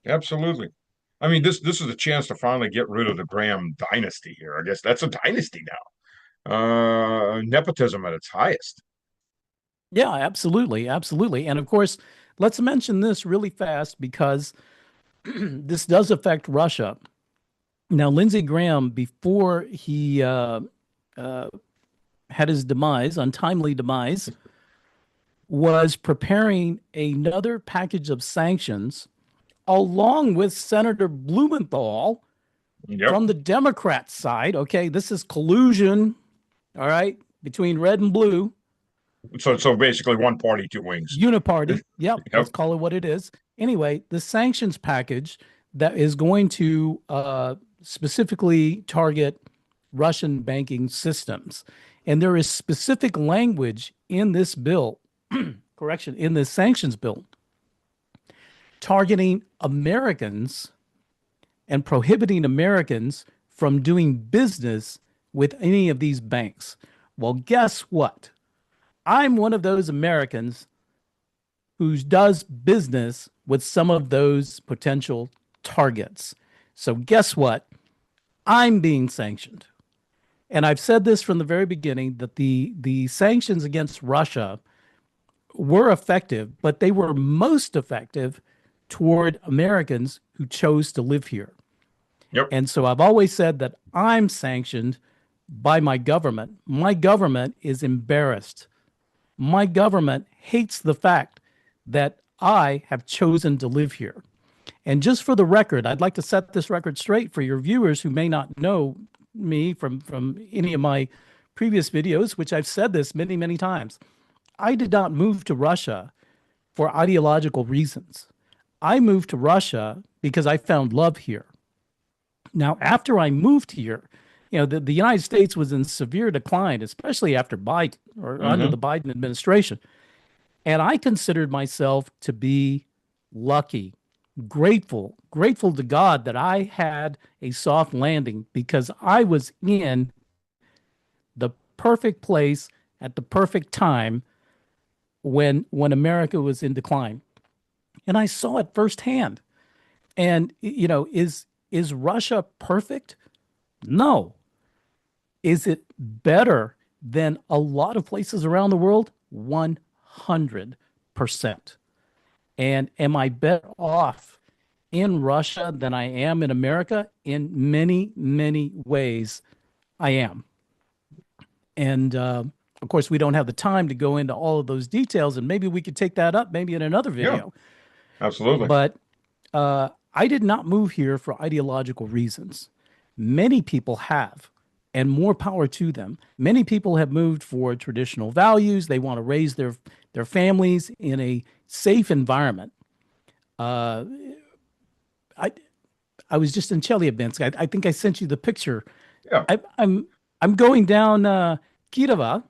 Absolutely. I mean, this is a chance to finally get rid of the Graham dynasty here. I guess that's a dynasty now. Nepotism at its highest. Yeah, absolutely, absolutely. And of course, let's mention this really fast because this does affect Russia. Now, Lindsey Graham, before he uh, had his demise, untimely demise, was preparing another package of sanctions along with Senator Blumenthal Yep. from the Democrat side. Okay, this is collusion, all right, between red and blue, So basically one party, two wings. uniparty. Yep, Yep. let's call it what it is. Anyway, the sanctions package that is going to specifically target Russian banking systems. And there is specific language in this bill, correction, in this sanctions bill, targeting Americans and prohibiting Americans from doing business with any of these banks. Well, guess what? I'm one of those Americans who does business with some of those potential targets. So, guess what? I'm being sanctioned. And I've said this from the very beginning that the sanctions against Russia were effective, but they were most effective toward Americans who chose to live here. Yep. And so I've always said that I'm sanctioned by my government. My government is embarrassed. My government hates the fact that I have chosen to live here. And just for the record, I'd like to set this record straight for your viewers who may not know me from any of my previous videos, which I've said this many, many times. I did not move to Russia for ideological reasons. I moved to Russia because I found love here. Now, after I moved here, the United States was in severe decline, especially after Biden or under Hmm. the Biden administration. And I considered myself to be lucky, grateful to God that I had a soft landing because I was in the perfect place at the perfect time when America was in decline. And I saw it firsthand. And is Russia perfect? No. Is it better than a lot of places around the world? 100%. And am I better off in Russia than I am in America? In many, many ways, I am. And of course, we don't have the time to go into all of those details, and maybe we could take that up maybe in another Yeah. video. Absolutely. But I did not move here for ideological reasons. Many people have, and more power to them. Many people have moved for traditional values. They want to raise their families in a safe environment. Uh, I I was just in Chelyabinsk. I think I sent you the picture. Yeah. I'm going down Kirova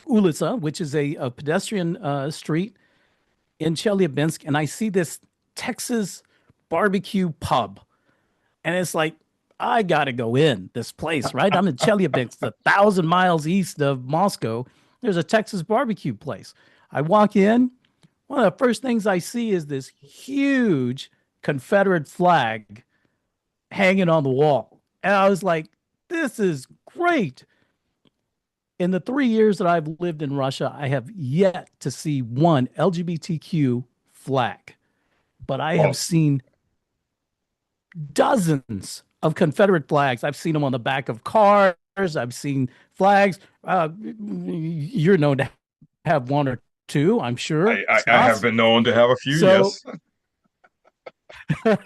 Ulica, which is a pedestrian street in Chelyabinsk, and I see this Texas barbecue pub, and it's like I gotta go in this place, right? I'm in Chelyabinsk, 1,000 miles east of Moscow. There's a Texas barbecue place. I walk in. One of the first things I see is this huge Confederate flag hanging on the wall. And I was like, this is great. In the 3 years that I've lived in Russia, I have yet to see one LGBTQ flag, but I have Well, seen dozens of Confederate flags. I've seen them on the back of cars. I've seen flags. You're known to have one or two, I'm sure. I have Stas. been known to have a few, So, yes.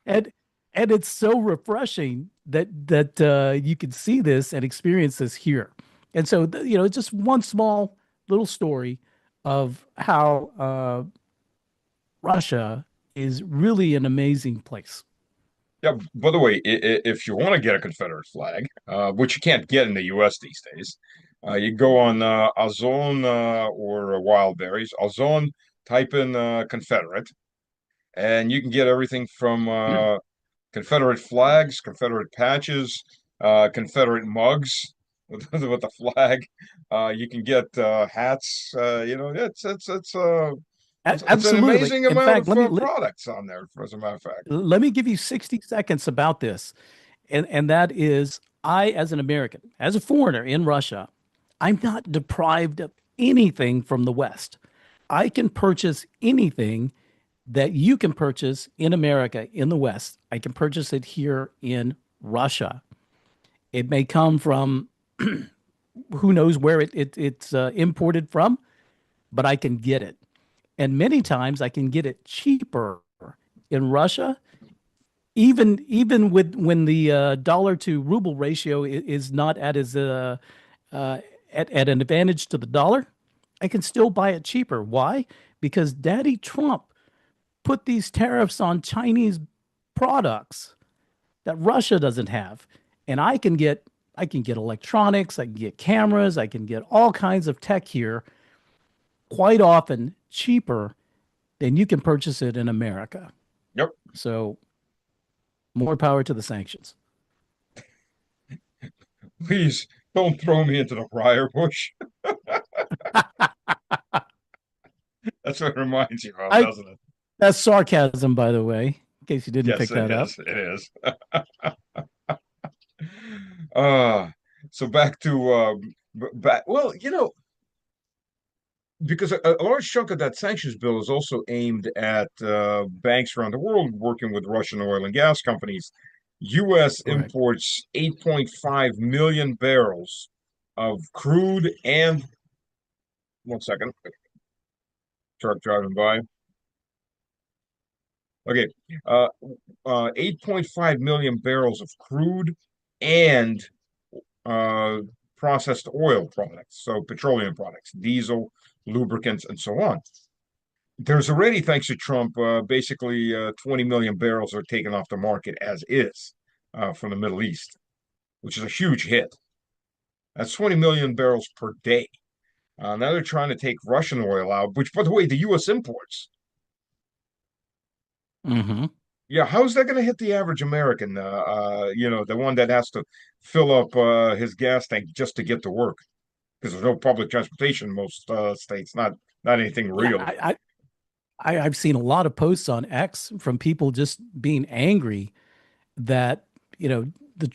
and and it's so refreshing that you can see this and experience this here. And so, it's just one small little story of how Russia is really an amazing place. Yeah, by the way, if you want to get a Confederate flag, which you can't get in the US these days, you go on Ozone or Wild Berries. Ozone, type in Confederate, and you can get everything from Confederate flags, Confederate patches, Confederate mugs with the flag. You can get hats. It's It's an Absolutely. amazing In amount fact, of products on there, as a matter of fact. let me give you 60 seconds about this. And that is, I, as an American, as a foreigner in Russia, I'm not deprived of anything from the West. I can purchase anything that you can purchase in America, in the West. I can purchase it here in Russia. It may come from who knows where it's imported from, but I can get it. And many times I can get it cheaper in Russia, even with when the dollar to ruble ratio is not at as uh, at an advantage to the dollar. I can still buy it cheaper. Why? Because Daddy Trump put these tariffs on Chinese products that Russia doesn't have. And I can get electronics, I can get cameras, I can get all kinds of tech here quite often cheaper than you can purchase it in America. Yep. So more power to the sanctions. Please don't throw me into the briar bush. That's what it reminds you of, I doesn't it? That's sarcasm, by the way, in case you didn't Yes, pick it that up. is. It is. Uh, so back to back. Well, because a large chunk of that sanctions bill is also aimed at banks around the world working with Russian oil and gas companies. U.S. Correct. imports 8.5 million barrels of crude and, one second, truck driving by. Okay, uh, 8.5 million barrels of crude and uh, processed oil products, so petroleum products, diesel, lubricants, and so on. There's already, thanks to Trump, basically 20 million barrels are taken off the market as is from the Middle East, which is a huge hit. That's 20 million barrels per day. Now they're trying to take Russian oil out, which, by the way, the U.S. imports. Hmm. Yeah, how's that going to hit the average American? The one that has to fill up his gas tank just to get to work because there's no public transportation in most states, not anything Yeah, real. I've seen a lot of posts on X from people just being angry that, the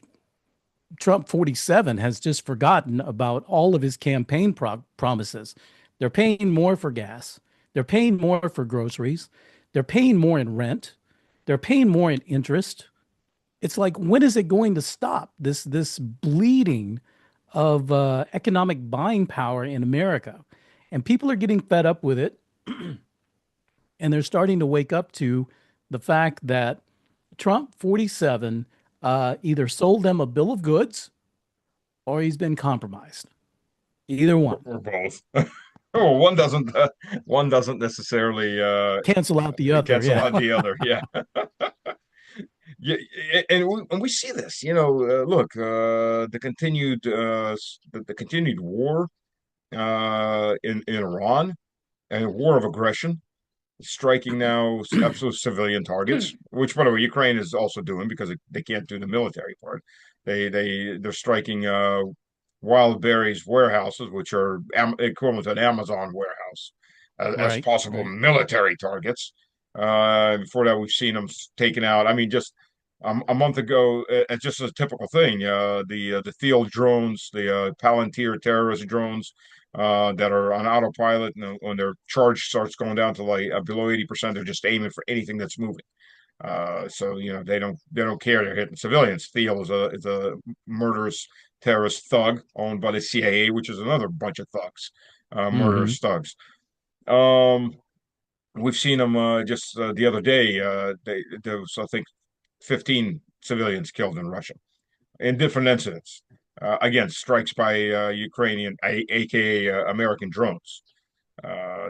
Trump 47 has just forgotten about all of his campaign promises. They're paying more for gas. They're paying more for groceries. They're paying more in rent. They're paying more in interest. It's like, when is it going to stop this bleeding of economic buying power in America? And people are getting fed up with it, and they're starting to wake up to the fact that Trump 47 either sold them a bill of goods or he's been compromised. Either one. Or both. Oh, one doesn't necessarily Cancel out the other. cancel Yeah. out the other. Yeah, yeah, and we see this. Look, the continued war in Iran and war of aggression, striking now absolute civilian targets, which, by the way, Ukraine is also doing because they can't do the military part. They're striking wild berries warehouses, which are equivalent to an Amazon warehouse, as Right. possible Right. military targets. Before that, we've seen them taken out. I mean, just a month ago, it's just a typical thing. The Thiel drones, the Palantir terrorist drones, that are on autopilot, and when their charge starts going down to like below 80%, they're just aiming for anything that's moving. So they don't care. They're hitting civilians. Thiel is a murderous terrorist thug owned by the CIA, which is another bunch of thugs, Hmm. murderous thugs. Um, we've seen them just the other day. There was, I think, 15 civilians killed in Russia in different incidents. Again, strikes by Ukrainian, aka American drones.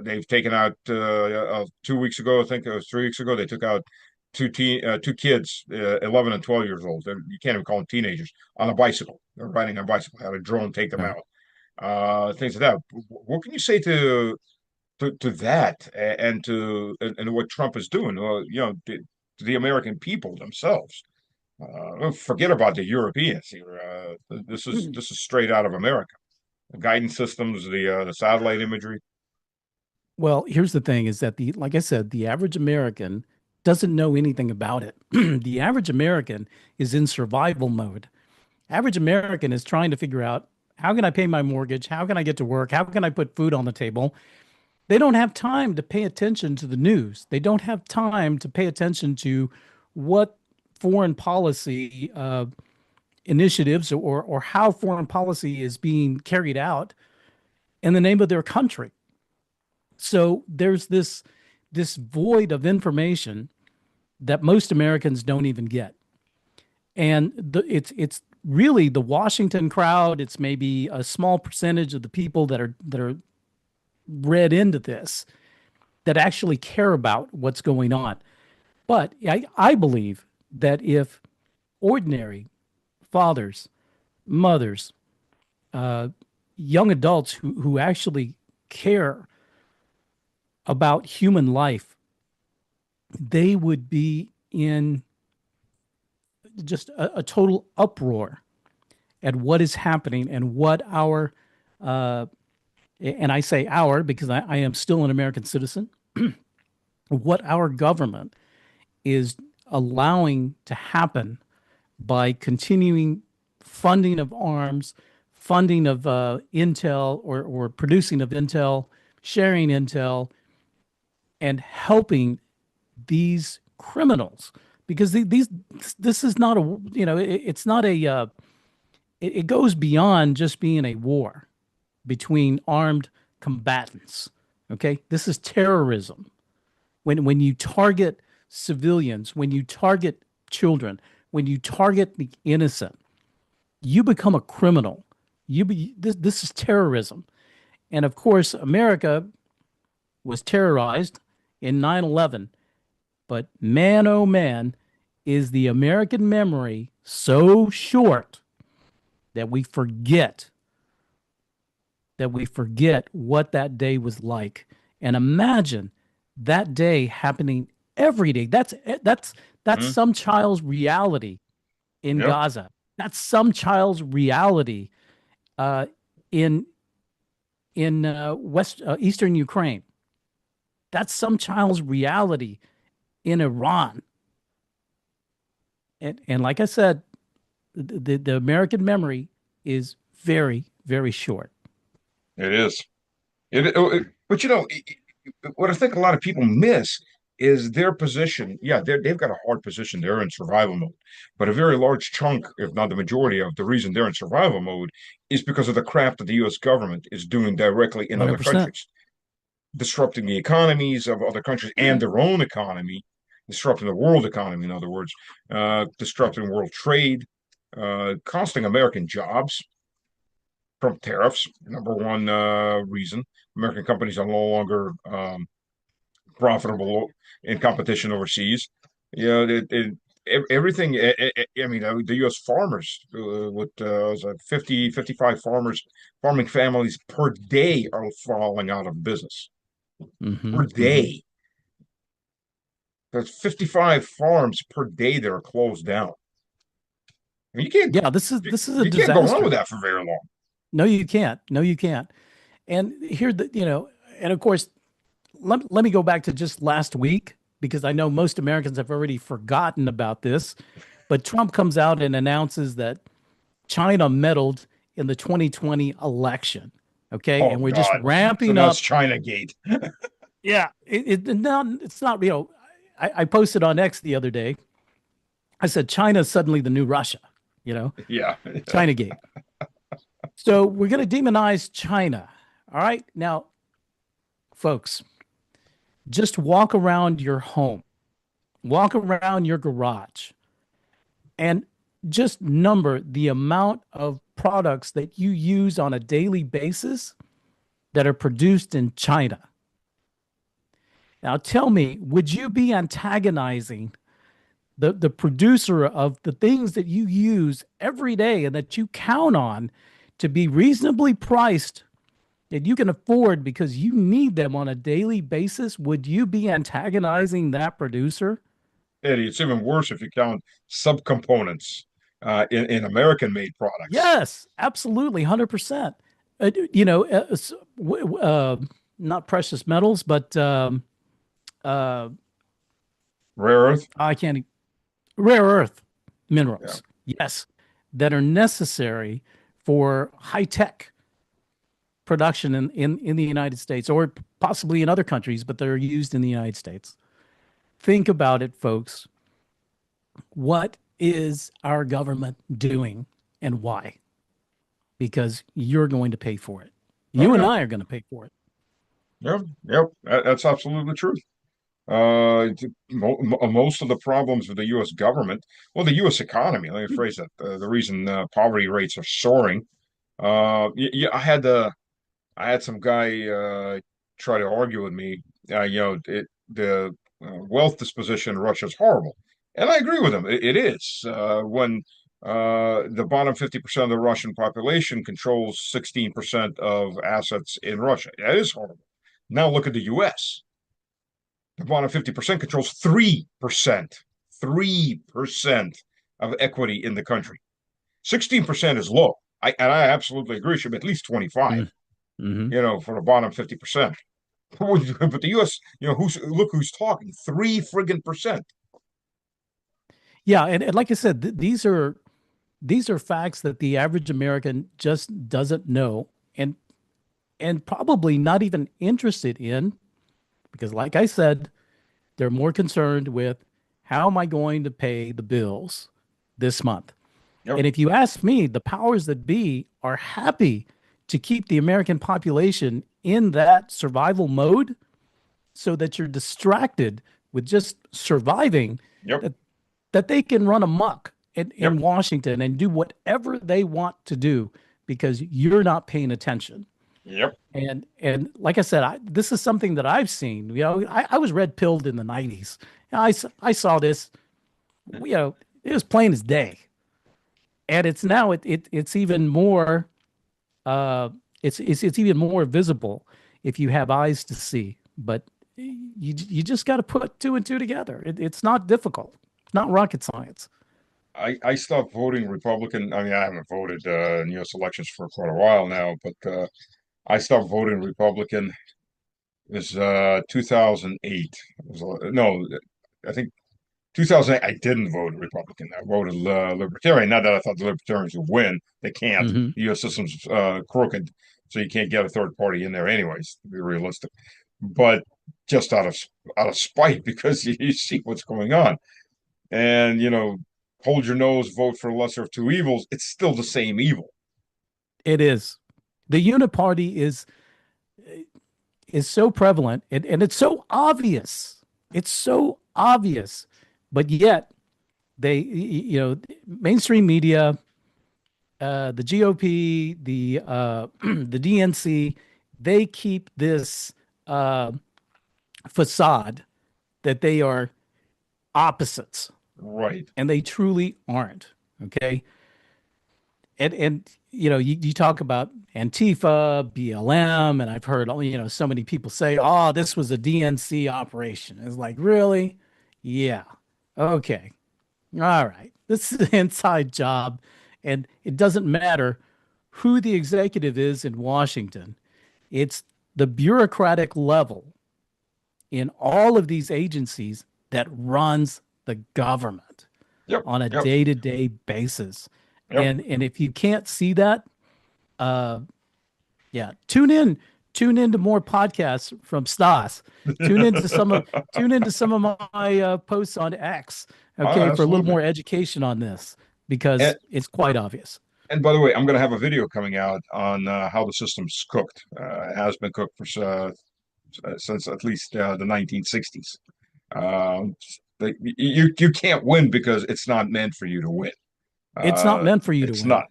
They've taken out 2 weeks ago, I think it was 3 weeks ago. They took out two kids, 11 and 12 years old. You can't even call them teenagers on a bicycle. They're riding on a bicycle. Had a drone take them Right. out. Things like that. What can you say to that and what Trump is doing? Well, to the American people themselves. Forget about the Europeans here. This is straight out of America. The guidance systems, the satellite imagery. Well, here's the thing is that like I said, the average American doesn't know anything about it. The average American is in survival mode. Average American is trying to figure out how can I pay my mortgage? How can I get to work? How can I put food on the table? They don't have time to pay attention to the news. They don't have time to pay attention to what foreign policy initiatives or how foreign policy is being carried out in the name of their country. So there's this void of information that most Americans don't even get. And it's really the Washington crowd. It's maybe a small percentage of the people that are read into this that actually care about what's going on. But I believe that if ordinary fathers, mothers, uh, young adults who actually care about human life, they would be in just a total uproar at what is happening and what our, uh, and I say our because I am still an American citizen, what our government is allowing to happen by continuing funding of arms, funding of intel or producing of intel, sharing intel, and helping these criminals because these this is not a it's not a it goes beyond just being a war between armed combatants. Okay, this is terrorism. When you target civilians, when you target children, when you target the innocent, you become a criminal. This is terrorism. And of course, America was terrorized in 9/11. But man, oh man, is the American memory so short that we forget what that day was like. And imagine that day happening every day. That's Hmm? some child's reality in Yep, Gaza. That's some child's reality uh, in West Eastern Ukraine. That's some child's reality in Iran. And like I said, the American memory is very, very short. it is. But what I think a lot of people miss is their position. Yeah, they've got a hard position. They're in survival mode. But a very large chunk, if not the majority of the reason they're in survival mode is because of the crap that the US government is doing directly in other 100%. countries, disrupting the economies of other countries and their own economy, disrupting the world economy, in other words, disrupting world trade, costing American jobs from tariffs. Number one reason American companies are no longer profitable in competition overseas. Yeah, everything. I mean, the U.S. farmers with 50, 55 farming families per day are falling out of business Hmm. per Hmm. day. There's 55 farms per day that are closed down. I mean, Yeah, this is a you can't go on with disaster. that for very long. No, you can't. No, you can't. And here, and of course, let me go back to just last week because I know most Americans have already forgotten about this. But Trump comes out and announces that China meddled in the 2020 election. Okay. Oh And we're just God. So ramping now it's up. China Gate. Yeah. It's not, I posted on X the other day. I said, China's suddenly the new Russia, you know, Yeah. China Gate. So we're going to demonize China. All right. Now, folks, just walk around your home, walk around your garage, and just number the amount of products that you use on a daily basis that are produced in China. Now, tell me, would you be antagonizing the producer of the things that you use every day and that you count on to be reasonably priced that you can afford because you need them on a daily basis? Would you be antagonizing that producer? Eddie, it's even worse if you count subcomponents in American-made products. Yes, absolutely, 100%. You know, not precious metals, but uh, Rare earth. I can't, rare earth Yeah. minerals. Yes, that are necessary for high tech production in the United States or possibly in other countries, but they're used in the United States. Think about it, folks. What is our government doing and why? Because you're going to pay for it. Oh You and yeah. I are going to pay for it. Yep. Yep. That's absolutely true. Most of the problems with the U.S. government, well, the U.S. economy. Let me phrase that. The reason poverty rates are soaring. I had some guy try to argue with me. The wealth disposition in Russia is horrible, and I agree with him. It is when the bottom 50% of the Russian population controls 16% of assets in Russia. That is horrible. Now look at the U.S. The bottom 50% controls 3%, 3% of equity in the country. 16% is low. And I absolutely agree. It should be at least 25, Mm-hmm. for the bottom 50%. But the US, look who's talking. 3 friggin' percent. Yeah, and like I said, these are facts that the average American just doesn't know and probably not even interested in because, like I said, they're more concerned with how am I going to pay the bills this month. Yep, And if you ask me, the powers that be are happy to keep the American population in that survival mode so that you're distracted with just surviving, yep, that that they can run amok yep, in Washington and do whatever they want to do because you're not paying attention. yep. And like I said, this is something that I've seen. I was red pilled in the 90s. I saw this, it was plain as day. And it's now it's even more it's even more visible if you have eyes to see. But you just got to put two and two together. It's not difficult. It's not rocket science. I stopped voting Republican. I mean, I haven't voted in US elections for quite a while now, but I stopped voting Republican. It was 2008. No, I think 2008, I didn't vote Republican. I voted Libertarian. Not that I thought the Libertarians would win. They can't. Hmm. The U.S. system's crooked, so you can't get a third party in there anyways, to be realistic. But just out of spite, because you see what's going on. And, hold your nose, vote for the lesser of two evils. It's still the same evil. It is. The uniparty is so prevalent and it's so obvious. It's so obvious, but yet mainstream media, the GOP, the DNC, they keep this uh, facade that they are opposites, Right. and they truly aren't. Okay, and you talk about Antifa, BLM, and I've heard so many people say, "Oh, this was a DNC operation." It's like, really? Yeah. Okay. All right. This is an inside job, and it doesn't matter who the executive is in Washington. It's the bureaucratic level in all of these agencies that runs the government Yep. on a Yep. day-to-day basis. Yep. And if you can't see that, uh, yeah, tune into more podcasts from Stas. Tune into some of my posts on X, okay, for a little Absolutely. more education on this because And, it's quite obvious. and by the way, I'm going to have a video coming out on how the system's cooked. It has been cooked for since at least the 1960s. Um, you can't win because it's not meant for you to win. It's not meant for you to It's not.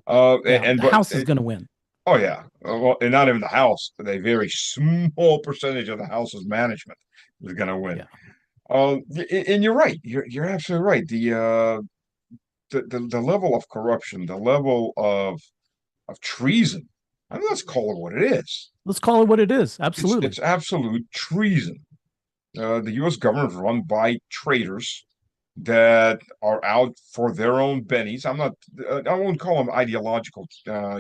win. Yeah, And the but house is going to win. oh yeah, well, and not even the House. A very small percentage of the House's management is going to win. Yeah, And you're right. You're absolutely right. The level of corruption, the level of treason. I mean, let's call it what it is. let's call it what it is. It's Absolutely. absolute treason. The U.S. government is run by traitors that are out for their own bennies. I won't call them ideological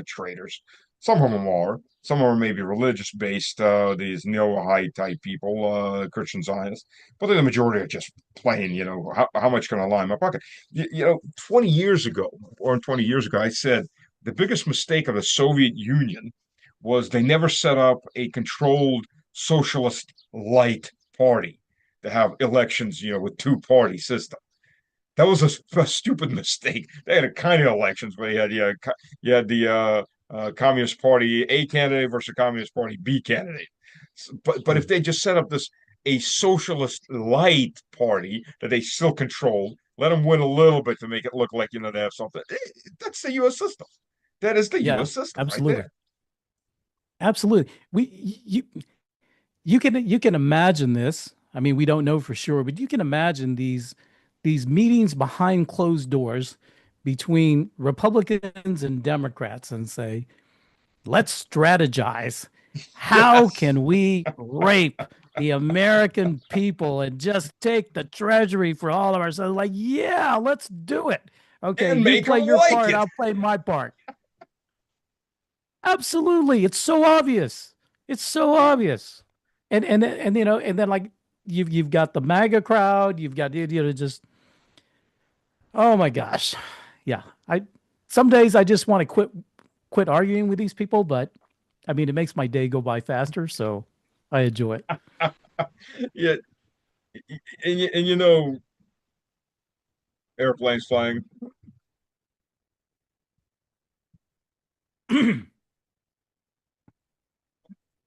traitors. Some of them are. Some of them are maybe religious based, these Noahide type people, Christian Zionists. But the majority are just plain, how much can I line my pocket? 20 years ago, or 20 years ago, I said the biggest mistake of the Soviet Union was they never set up a controlled socialist light party to have elections, with two-party system. That was a stupid mistake. They had a kind of elections where you had the Communist Party A candidate versus Communist Party B candidate. But if Mm. they just set up this a socialist light party that they still controlled, let them win a little bit to make it look like they have something. That's the U.S. system. That is the Yeah, U.S. system right absolutely. there. Absolutely. You can imagine this. I mean, we don't know for sure, but you can imagine these meetings behind closed doors between Republicans and Democrats and say, let's strategize. How Yes, can we rape the American people and just take the treasury for all of ourselves? Like, yeah, let's do it. Okay, and you make them play your like part, it. I'll play my part. Absolutely. It's so obvious. It's so obvious. And and then like you've got the MAGA crowd, you've got just oh my gosh. Yeah. I some days I just want to quit arguing with these people, but I mean it makes my day go by faster, so I enjoy Yeah, and airplanes flying. it.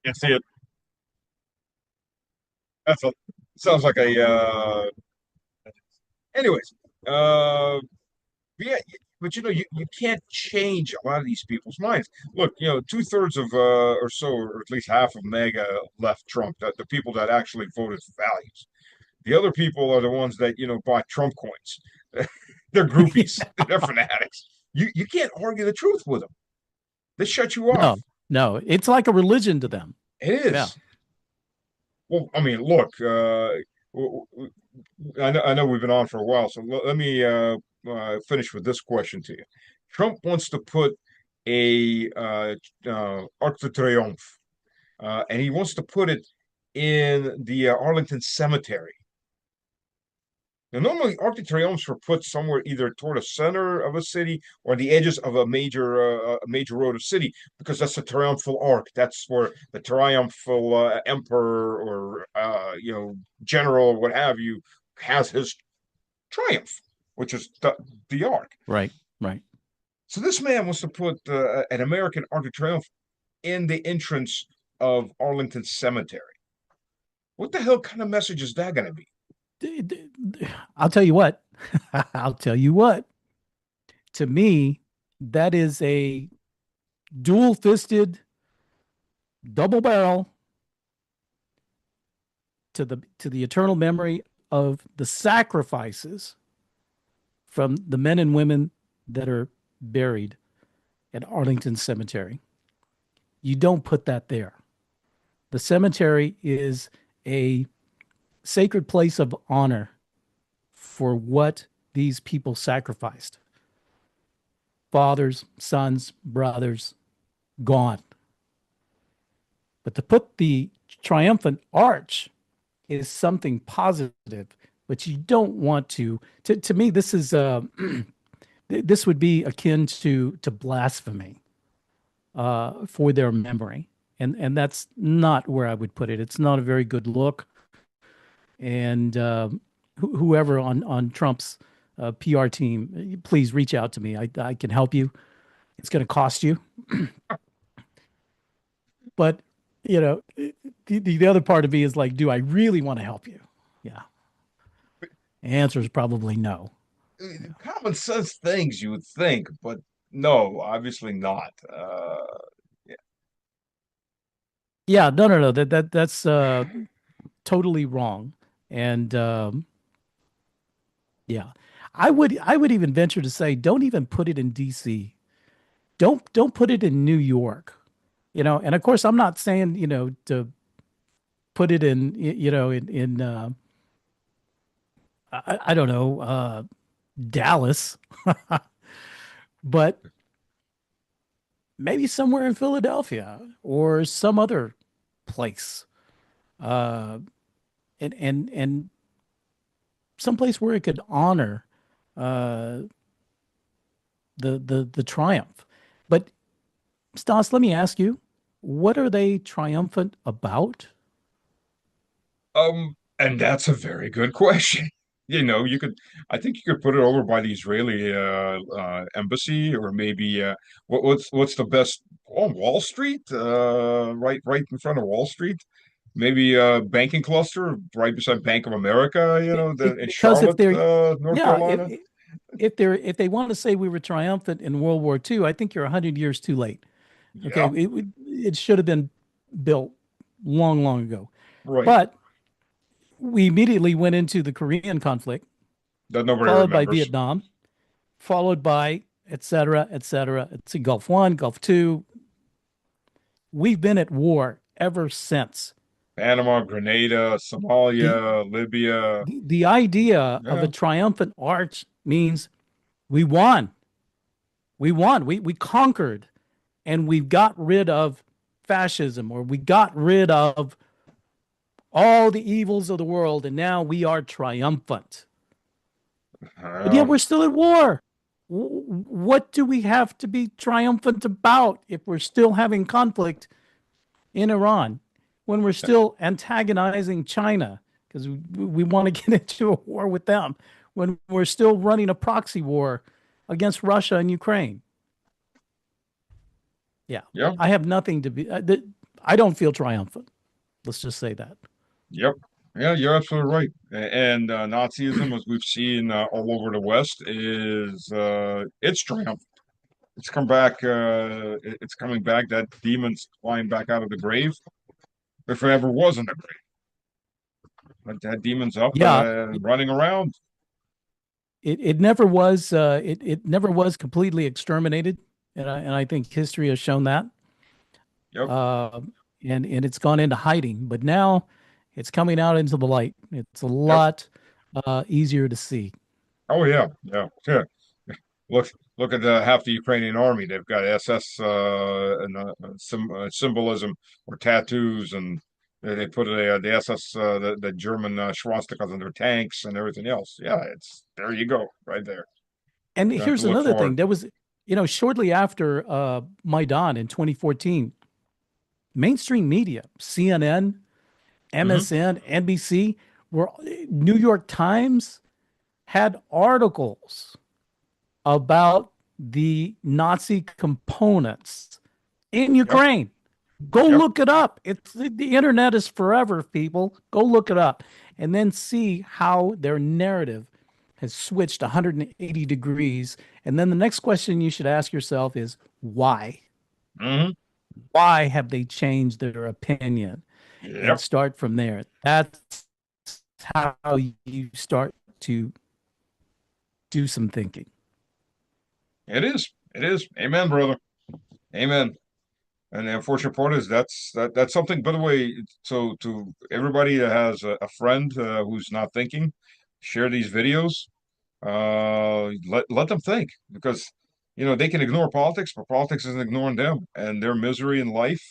You see it. That's a sounds like a anyways, yeah, but you can't change a lot of these people's minds. Look, two-thirds of or so, or at least half of MAGA left Trump, the people that actually voted for values. The other people are the ones that, bought Trump coins. They're groupies, they're fanatics. You can't argue the truth with them. They shut you No, off. no. It's like a religion to them. It Yeah. is. Well, I mean, look, I know we've been on for a while, so let me finish with this question to you. Trump wants to put a Arc de Triomphe, and he wants to put it in the Arlington Cemetery. Now, normally, Arc de Triomphes were put somewhere either toward the center of a city or the edges of a major road of city because that's the triumphal arc. That's where the triumphal emperor or general or what have you has his triumph, which is the arc. Right. Right. So this man wants to put an American Arc de Triomphe in the entrance of Arlington Cemetery. What the hell kind of message is that going to be? I'll tell you what. I'll tell you what. To me, that is a dual fisted double barrel to the eternal memory of the sacrifices from the men and women that are buried at Arlington Cemetery. You don't put that there. The cemetery is a sacred place of honor for what these people sacrificed. Fathers, sons, brothers, gone. But to put the triumphant arch is something positive, but you don't want to me this is this would be akin to blasphemy for their memory. And that's not where I would put it. It's not a very good look. And whoever on Trump's PR team, please reach out to me. I can help you. It's going to cost you, but the other part of me is like, do I really want to help you? Yeah. The answer is probably no. Yeah. Common sense things you would think, but no, obviously not. Yeah. Yeah, no, no, no. That's totally wrong. And yeah, I would even venture to say, don't even put it in D.C. Don't put it in New York. And of course, I'm not saying to put it in in I don't know Dallas, but maybe somewhere in Philadelphia or some other place, uh, and someplace where it could honor uh, the triumph. But Stas, let me ask you, what are they triumphant about? And that's a very good question. You could, I think you could put it over by the Israeli embassy, or maybe what's the best? Oh, Wall Street, right in front of Wall Street. Maybe banking cluster right beside Bank of America. In Because if Charlotte, they're, North yeah, Carolina. if they want to say we were triumphant in World War II, I think you're 100 years too late. Okay, Yeah, it should have been built long, long ago. right. But we immediately went into the Korean conflict, That nobody followed by remembers. Vietnam, followed by et cetera, et cetera. It's Gulf One, Gulf Two. We've been at war ever since. Panama, Grenada, The Somalia, Libya. the idea of a Yeah. triumphant arch means we won. We won. We conquered, and we got rid of fascism, or we got rid of all the evils of the world, and now we are triumphant. But yet Um, we're still at war. What do we have to be triumphant about if we're still having conflict in Iran, when we're still antagonizing China because we want to get into a war with them, when we're still running a proxy war against Russia and Ukraine? Yeah, yeah. I have nothing to be, I don't feel triumphant. Let's just say that. Yep. Yeah, you're absolutely right. And Nazism, as we've seen all over the West, is it's triumph. It's come back. It's coming back. That demon's flying back out of the grave, if it ever was in the grave. But that demon's up Yeah, and running around. it never was, it never was completely exterminated. And I think history has shown that. Yep. uh, and it's gone into hiding, but now it's coming out into the light. It's a Yep. lot easier to see. Oh yeah. Yeah. Yeah. Look. Look at half the Ukrainian army. They've got SS and symbolism or tattoos, and they put the SS, the German swastikas on their tanks and everything else. Yeah, it's there. You go, right there. And You have to here's look another for thing. it. There was, shortly after Maidan in 2014, mainstream media, CNN, Hmm. MSN, NBC, were New York Times had articles about the Nazi components in Yep. Ukraine. Go Yep. look it up. It's the internet is forever, people. Go look it up and then see how their narrative has switched 180 degrees. And then the next question you should ask yourself is why? Hmm. Why have they changed their opinion? And Yep. start from there. That's how you start to do some thinking. It is. It is. Amen, brother. Amen. And the unfortunate part is that's something. By the way, so to everybody that has a friend who's not thinking, share these videos. Let them think, because they can ignore politics, but politics isn't ignoring them and their misery in life,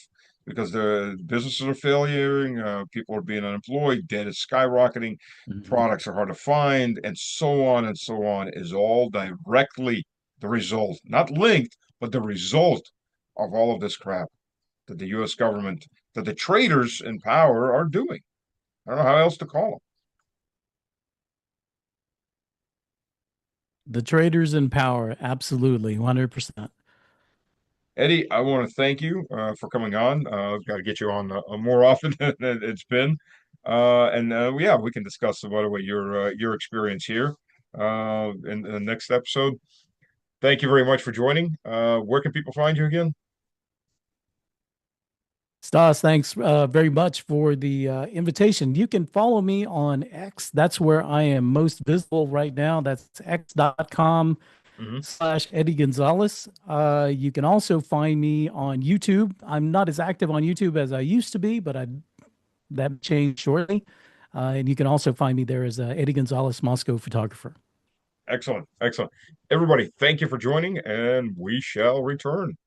because the businesses are failing, people are being unemployed, debt is skyrocketing, Mhm. products are hard to find, and so on is all directly the result, not linked, but the result of all of this crap that the U.S. government, that the traders in power are doing. I don't know how else to call them. The traders in power, absolutely, 100%. Eddie, I want to thank you for coming on. I've got to get you on more often than it's been. And yeah, we can discuss, by the way, your experience here in the next episode. Thank you very much for joining. Where can people find you again? Stas, thanks very much for the invitation. You can follow me on X. That's where I am most visible right now. That's x.com Hmm. slash Eddie Gonzalez. You can also find me on YouTube. I'm not as active on YouTube as I used to be, but that changed shortly. And you can also find me there as Eddie Gonzalez, Moscow photographer. Excellent, excellent. Everybody, thank you for joining, and we shall return.